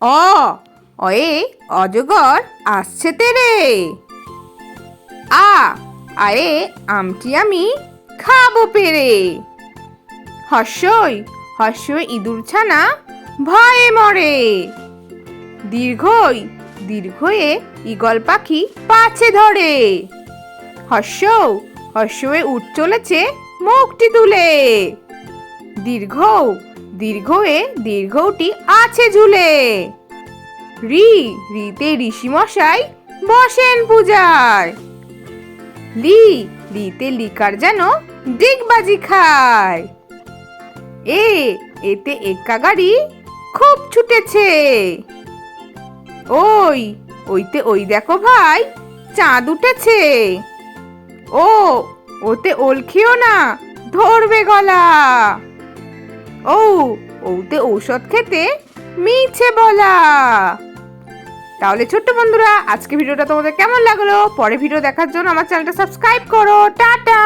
অ অয়ে অজগর আসছে তেরে। আ আয়ে আমটি আমি খাবো পেরে। হর্ষই হর্ষই ইঁদুর ছানা ভয়ে মরে। দীর্ঘই দীর্ঘয়ে ঈগল পাখি পাছে ধরে। হর্ষ হর্ষয়ে উঠ চলেছে মুখটি তুলে। দীর্ঘ দীর্ঘয়ে দীর্ঘটি আছে ঝুলে। রি রিতে ঋষি মশাই বসেন পূজায়। লি লিতে লিকার যেন ডিগবাজি খায়। এতে এক্কা গাড়ি খুব ছুটেছে। ওইতে ওই দেখো ভাই চাঁদ উঠেছে। ওতে ওল খেও না ধরবে গলা। ওতে ঔষধ খেতে মিছে বলা। তাহলে ছোট্ট বন্ধুরা, আজকে ভিডিওটা তোমাদের কেমন লাগলো? পরে ভিডিও দেখার জন্য আমার চ্যানেলটা সাবস্ক্রাইব করো। টাটা।